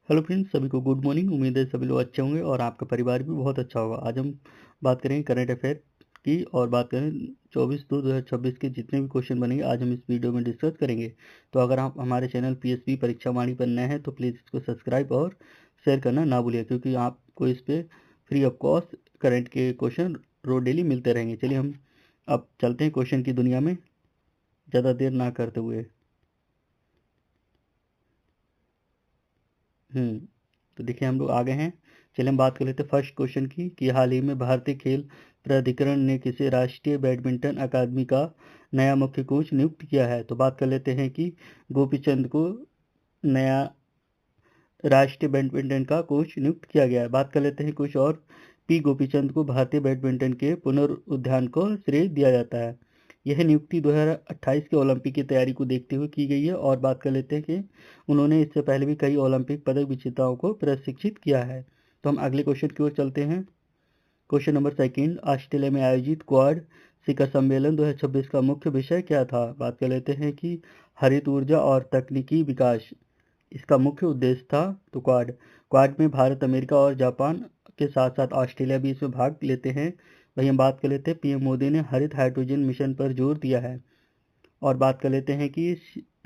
Hello friends, सभी को good morning. उम्मीद है सभी लोग अच्छे होंगे और आपका परिवार भी बहुत अच्छा होगा। आज हम बात करेंगे करंट अफेयर की और बात करें 24/2/2026 के जितने भी क्वेश्चन बनेंगे आज हम इस वीडियो में डिस्कस करेंगे। तो अगर आप हमारे चैनल पीएसपी परीक्षा वाणी पर नए हैं तो प्लीज़ इसको सब्सक्राइब और शेयर करना ना भूलिए, क्योंकि आपको इस पर फ्री ऑफ कॉस्ट करंट के क्वेश्चन रोज डेली मिलते रहेंगे। चलिए हम अब चलते हैं क्वेश्चन की दुनिया में, ज़्यादा देर ना करते हुए। तो देखिए हम लोग आगे हैं। चलिए हम बात कर लेते हैं फर्स्ट क्वेश्चन की कि हाल ही में भारतीय खेल प्राधिकरण ने किसे राष्ट्रीय बैडमिंटन अकादमी का नया मुख्य कोच नियुक्त किया है। तो बात कर लेते हैं कि गोपीचंद को नया राष्ट्रीय बैडमिंटन का कोच नियुक्त किया गया है। बात कर लेते हैं कुछ और। पी गोपीचंद को भारतीय बैडमिंटन के पुनरुत्थान को श्रेय दिया जाता है। यह नियुक्ति 2028 के ओलंपिक की तैयारी को देखते हुए की गई है। और बात कर लेते हैं कि उन्होंने इससे पहले भी कई ओलंपिक पदक विजेताओं को प्रशिक्षित किया है। तो हम अगले क्वेश्चन की ओर चलते हैं। क्वेश्चन नंबर सेकंड, ऑस्ट्रेलिया में आयोजित क्वाड शिखर सम्मेलन 2026 का मुख्य विषय क्या था। बात कर लेते हैं कि हरित ऊर्जा और तकनीकी विकास इसका मुख्य उद्देश्य था। तो क्वाड में भारत, अमेरिका और जापान के साथ साथ ऑस्ट्रेलिया भी इसमें भाग लेते हैं। वहीं हम बात कर लेते हैं पीएम मोदी ने हरित हाइड्रोजन मिशन पर जोर दिया है। और बात कर लेते हैं कि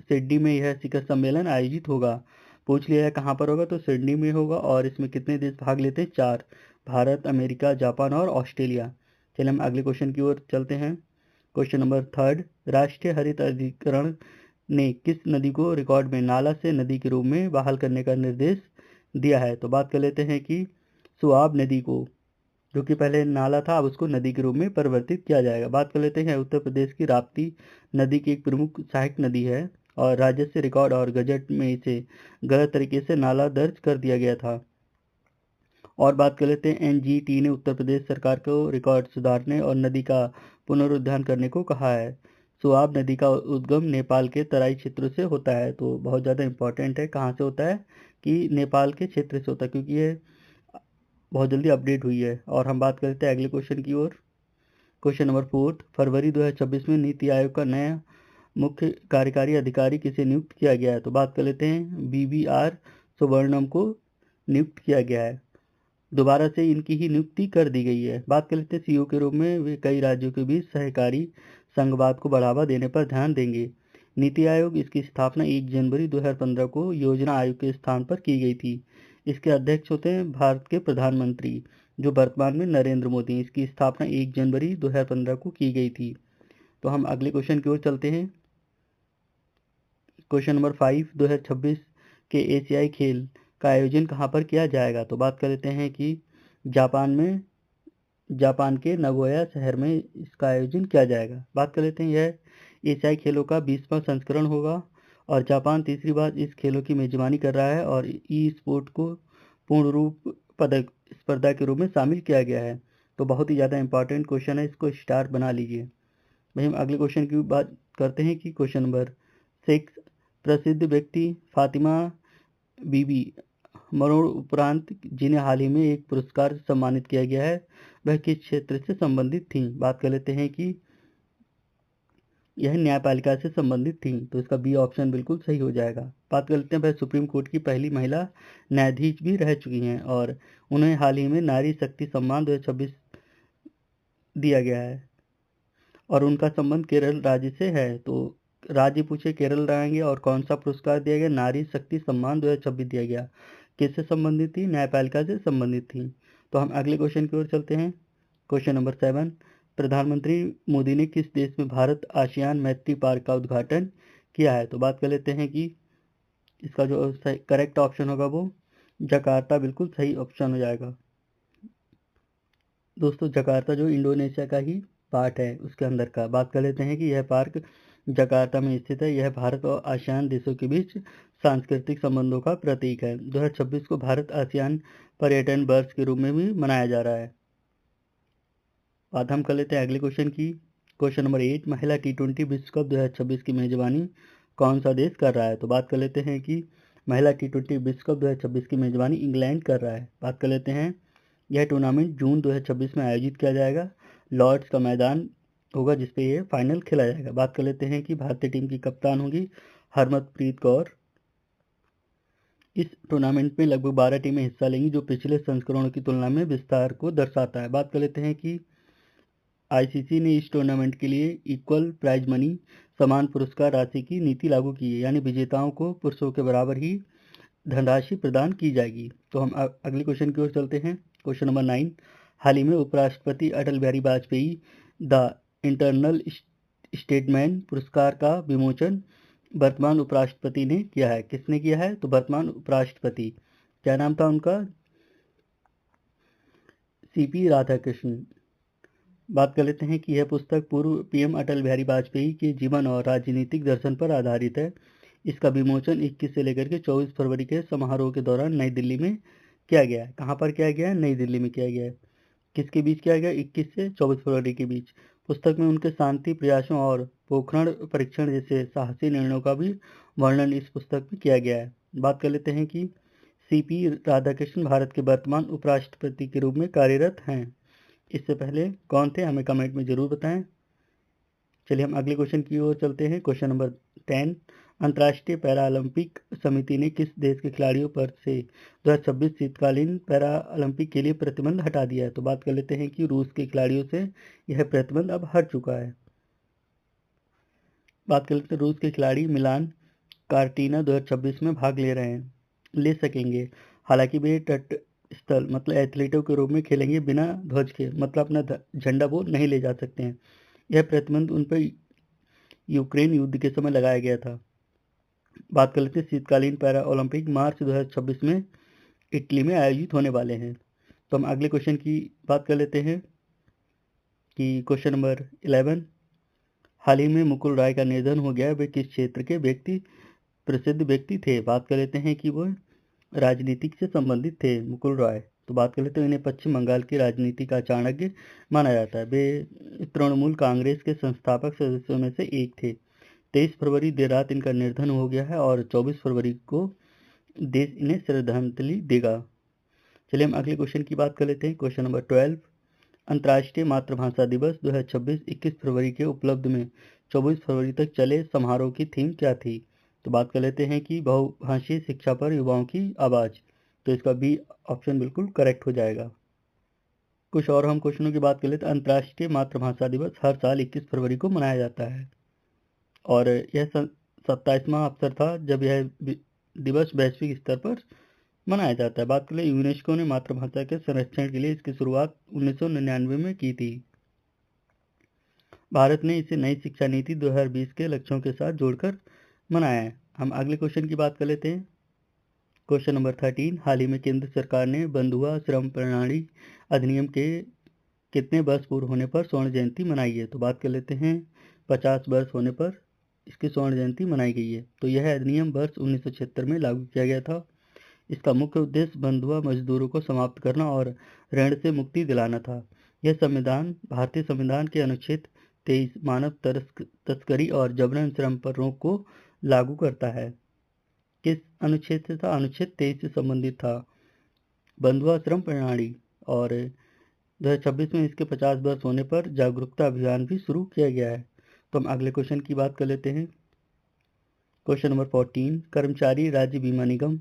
सिडनी में यह शिखर सम्मेलन आयोजित होगा। पूछ लिया है कहाँ पर होगा, तो सिडनी में होगा। और इसमें कितने देश भाग लेते हैं? 4, भारत, अमेरिका, जापान और ऑस्ट्रेलिया। चलिए हम अगले क्वेश्चन की ओर चलते हैं। क्वेश्चन नंबर थर्ड, राष्ट्रीय हरित अधिकरण ने किस नदी को रिकॉर्ड में नाला से नदी के रूप में बहाल करने का निर्देश दिया है। तो बात कर लेते हैं कि सुआब नदी को, जो कि पहले नाला था, अब उसको नदी के रूप में परिवर्तित किया जाएगा। बात कर लेते हैं उत्तर प्रदेश की राप्ती नदी की एक प्रमुख सहायक नदी है और राजस्व रिकॉर्ड और गजट में इसे गलत तरीके से नाला दर्ज कर दिया गया था। और बात कर लेते हैं एनजीटी ने उत्तर प्रदेश सरकार को रिकॉर्ड सुधारने और नदी का पुनरुद्धार करने को कहा है। सुआब नदी का उद्गम नेपाल के तराई क्षेत्रों से होता है। तो बहुत ज़्यादा इंपॉर्टेंट है, कहाँ से होता है कि नेपाल के क्षेत्र से होता है, क्योंकि ये बहुत जल्दी अपडेट हुई है। और हम बात करते हैं अगले क्वेश्चन की ओर। क्वेश्चन नंबर फोर्थ, फरवरी 2026 में नीति आयोग का नया मुख्य कार्यकारी अधिकारी किसे नियुक्त किया गया है। तो बात कर लेते हैं बीवीआर सुवर्णम को नियुक्त किया गया है। दोबारा से इनकी ही नियुक्ति कर दी गई है। बात कर लेते हैं सीईओ के रूप में वे कई राज्यों के बीच सहकारी संघवाद को बढ़ावा देने पर ध्यान देंगे। नीति आयोग इसकी स्थापना 1 जनवरी 2015 को योजना आयोग के स्थान पर की गई थी। इसके अध्यक्ष होते हैं भारत के प्रधानमंत्री, जो वर्तमान में नरेंद्र मोदी। इसकी स्थापना 1 जनवरी 2015 को की गई थी। तो हम अगले क्वेश्चन की ओर चलते हैं। क्वेश्चन नंबर 5, 2026 के एशियाई खेल का आयोजन कहाँ पर किया जाएगा। तो बात कर लेते हैं कि जापान के नगोया शहर में इसका आयोजन किया जाएगा। बात कर लेते हैं यह एशियाई खेलों का 20वां संस्करण होगा और जापान तीसरी बार इस खेलों की मेजबानी कर रहा है और ई स्पोर्ट को पूर्ण रूप पदक स्पर्धा के रूप में शामिल किया गया है। तो बहुत ही ज़्यादा इंपॉर्टेंट क्वेश्चन है, इसको स्टार बना लीजिए। भाई हम अगले क्वेश्चन की बात करते हैं कि क्वेश्चन नंबर 6, प्रसिद्ध व्यक्ति फातिमा बीबी मरोड़ उपरांत जिन्हें हाल ही में एक पुरस्कार से सम्मानित किया गया है, वह किस क्षेत्र से संबंधित थी। बात कर लेते हैं कि यह न्यायपालिका से संबंधित थी। तो इसका बी ऑप्शन बिल्कुल सही हो जाएगा। बात कर लेते हैं वह सुप्रीम कोर्ट की पहली महिला न्यायाधीश भी रह चुकी हैं और उन्हें हाल ही में नारी शक्ति सम्मान 2026 दिया गया है और उनका संबंध केरल राज्य से है। तो राज्य पूछे केरल रहेंगे और कौन सा पुरस्कार दिया गया, नारी शक्ति सम्मान 2026 दिया गया। किससे संबंधित थी? न्यायपालिका से संबंधित थी। तो हम अगले क्वेश्चन की ओर चलते हैं। क्वेश्चन नंबर 7, प्रधानमंत्री मोदी ने किस देश में भारत आसियान मैत्री पार्क का उद्घाटन किया है। तो बात कर लेते हैं कि इसका जो करेक्ट ऑप्शन होगा वो जकार्ता बिल्कुल सही ऑप्शन हो जाएगा। दोस्तों जकार्ता जो इंडोनेशिया का ही पार्ट है उसके अंदर का। बात कर लेते हैं कि यह पार्क जकार्ता में स्थित है। यह भारत और आसियान देशों के बीच सांस्कृतिक संबंधों का प्रतीक है। 2026 को भारत आसियान पर्यटन वर्ष के रूप में भी मनाया जा रहा है। बात हम कर लेते हैं अगले क्वेश्चन की। क्वेश्चन नंबर 8, महिला T20 विश्व कप 2026 की मेजबानी कौन सा देश कर रहा है। तो बात कर लेते हैं कि महिला T20 विश्व कप 2026 की मेजबानी इंग्लैंड कर रहा है। बात कर लेते हैं यह टूर्नामेंट जून 2026 में आयोजित किया जाएगा। लॉर्ड्स का मैदान होगा जिसपे ये फाइनल खेला जाएगा। बात कर लेते हैं कि भारतीय टीम की कप्तान होगी हरमनप्रीत कौर। इस टूर्नामेंट में लगभग 12 टीमें हिस्सा लेंगी, जो पिछले संस्करणों की तुलना में विस्तार को दर्शाता है। बात कर लेते हैं कि आईसीसी ने इस टूर्नामेंट के लिए इक्वल प्राइज मनी, समान पुरस्कार राशि की नीति लागू की है, यानी विजेताओं को पुरुषों के बराबर ही धनराशि प्रदान की जाएगी। तो हम अगले क्वेश्चन की ओर चलते हैं। क्वेश्चन नंबर 9, हाल ही में उपराष्ट्रपति Atal Bihari Vajpayee the internal statesman पुरस्कार का विमोचन वर्तमान उपराष्ट्रपति ने किया है। किसने किया है? तो वर्तमान उपराष्ट्रपति, क्या नाम था उनका? सीपी राधाकृष्णन। बात कर लेते हैं कि यह पुस्तक पूर्व पीएम अटल बिहारी वाजपेयी के जीवन और राजनीतिक दर्शन पर आधारित है। इसका विमोचन 21 से लेकर के 24 फरवरी के समारोह के दौरान नई दिल्ली में किया गया है। कहाँ पर किया गया है? नई दिल्ली में किया गया है। किसके बीच किया गया? 21 से 24 फरवरी के बीच। पुस्तक में उनके शांति प्रयासों और पोखरण परीक्षण जैसे साहसी निर्णयों का भी वर्णन इस पुस्तक में किया गया है। बात कर लेते हैं कि सीपी राधाकृष्णन भारत के वर्तमान उपराष्ट्रपति के रूप में कार्यरत हैं। इससे पहले कौन थे? हमें कमेंट में जरूर बताएं। चलिए हम अगले क्वेश्चन की ओर चलते हैं। क्वेश्चन नंबर 10, अंतर्राष्ट्रीय पैरालंपिक समिति ने किस देश के खिलाड़ियों पर से 2026 शीतकालीन पैरालंपिक के लिए प्रतिबंध हटा दिया है? तो बात कर लेते हैं कि रूस के खिलाड़ियों से यह प्रतिबंध अब हट चुका है। बात कर लेते हैं रूस के खिलाड़ी मिलान कार्टिना 2026 में भाग ले सकेंगे। हालांकि वे तट स्थल मतलब एथलीटों के रूप में खेलेंगे बिना ध्वज के, मतलब अपना झंडा वो नहीं ले जा सकते हैं। यह प्रतिबंध उन पर यूक्रेन युद्ध के समय लगाया गया था। बात कर लेते हैं शीतकालीन पैरा ओलंपिक मार्च 2026 में इटली में आयोजित होने वाले हैं। तो हम अगले क्वेश्चन की बात कर लेते हैं कि क्वेश्चन नंबर 11, हाल ही में मुकुल राय का निधन हो गया। वे किस क्षेत्र के प्रसिद्ध व्यक्ति थे? बात कर लेते हैं कि वो राजनीतिक से संबंधित थे मुकुल राय। तो बात कर लेते हैं इन्हें पश्चिम बंगाल की राजनीति का चाणक्य माना जाता है। वे तृणमूल कांग्रेस के संस्थापक सदस्यों में से एक थे। 23 फरवरी देर रात इनका निधन हो गया है और 24 फरवरी को देश इन्हें श्रद्धांजलि देगा। चलिए हम अगले क्वेश्चन की बात कर लेते हैं। क्वेश्चन नंबर 12, अंतर्राष्ट्रीय मातृभाषा दिवस 2026 21 फरवरी के उपलब्ध में 24 फरवरी तक चले समारोह की थीम क्या थी? तो बात कर लेते हैं कि बहुभाषी शिक्षा पर युवाओं की आवाज़। तो इसका बी ऑप्शन बिल्कुल करेक्ट हो जाएगा। कुछ और हम क्वेश्चनों की बात कर लेते हैं। अंतर्राष्ट्रीय मातृभाषा दिवस हर साल 21 फरवरी को मनाया जाता है और यह 27वां अवसर था जब यह दिवस वैश्विक स्तर पर मनाया जाता है। बात करें यूनेस्को ने मातृभाषा के संरक्षण के लिए इसकी शुरुआत 1999 में की थी। भारत ने इसे नई शिक्षा नीति 2020 के लक्ष्यों के साथ जोड़कर मनाया है। हम अगले क्वेश्चन की बात कर लेते हैं। क्वेश्चन नंबर 13, हाल ही में केंद्र सरकार ने बंधुआ श्रम प्रणाली अधिनियम के कितने वर्ष पूर्ण होने पर स्वर्ण जयंती मनाई है? तो बात कर लेते हैं 50 वर्ष होने पर इसकी स्वर्ण जयंती मनाई गई है। तो यह अधिनियम वर्ष 1976 में लागू किया गया था। इसका मुख्य उद्देश्य बंधुआ मजदूरों को समाप्त करना और ऋण से मुक्ति दिलाना था। यह संविधान भारतीय संविधान के अनुच्छेद 23 मानव तस्करी और जबरन श्रम पर रोक को लागू करता है। किस अनुच्छेद से था? अनुच्छेद 23 से संबंधित था बंधुआ श्रम प्रणाली। और 2026 में इसके 50 वर्ष होने पर जागरूकता अभियान भी शुरू किया गया है। तो हम अगले क्वेश्चन की बात कर लेते हैं। क्वेश्चन नंबर 14, कर्मचारी राज्य बीमा निगम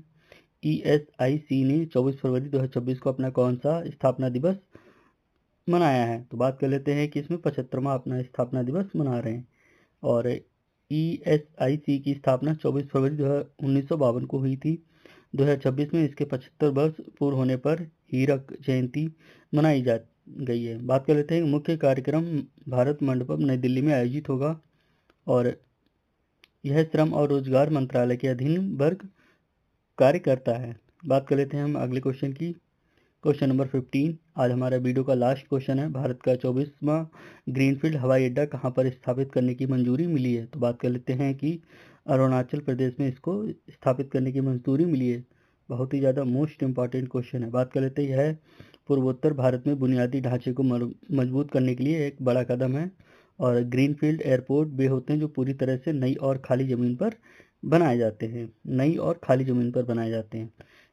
ESIC ने 24 फरवरी 2026 को अपना कौन सा स्थापना दिवस मनाया है? तो बात कर लेते हैं कि इसमें 75वां अपना स्थापना दिवस मना रहे हैं और ESIC की स्थापना 24 फरवरी 1952 को हुई थी। 2026 में इसके 75 वर्ष पूर्ण होने पर हीरक जयंती मनाई जा गई है। बात कर लेते हैं मुख्य कार्यक्रम भारत मंडपम नई दिल्ली में आयोजित होगा और यह श्रम और रोजगार मंत्रालय के अधीन वर्ग कार्य करता है। बात कर लेते हैं हम अगले क्वेश्चन की। क्वेश्चन नंबर 15, आज हमारा वीडियो का लास्ट क्वेश्चन है। भारत का 24वां ग्रीनफील्ड हवाई अड्डा कहाँ पर स्थापित करने की मंजूरी मिली है? तो बात कर लेते हैं कि अरुणाचल प्रदेश में इसको स्थापित करने की मंजूरी मिली है। बहुत ही ज़्यादा मोस्ट इम्पॉर्टेंट क्वेश्चन है। बात कर लेते हैं यह पूर्वोत्तर भारत में बुनियादी ढांचे को मजबूत करने के लिए एक बड़ा कदम है और ग्रीनफील्ड एयरपोर्ट वे होते हैं जो पूरी तरह से नई और खाली ज़मीन पर बनाए जाते हैं। नई और खाली ज़मीन पर बनाए जाते हैं।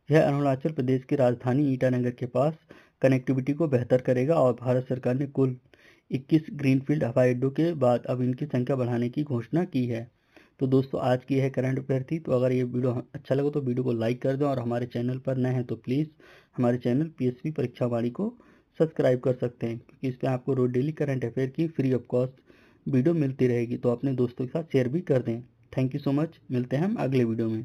यह अरुणाचल प्रदेश की राजधानी ईटानगर के पास कनेक्टिविटी को बेहतर करेगा और भारत सरकार ने कुल 21 ग्रीनफील्ड हवाई अड्डों के बाद अब इनकी संख्या बढ़ाने की घोषणा की है। तो दोस्तों आज की है करंट अफेयर थी। तो अगर ये वीडियो अच्छा लगा तो वीडियो को लाइक कर दें, और हमारे चैनल पर नए हैं तो प्लीज़ हमारे चैनल पीएसपी परीक्षा वाणी को सब्सक्राइब कर सकते हैं, क्योंकि इस पर आपको रोज डेली करंट अफेयर की फ्री ऑफ कॉस्ट वीडियो मिलती रहेगी। तो अपने दोस्तों के साथ शेयर भी कर दें। थैंक यू सो मच, मिलते हैं हम अगले वीडियो में।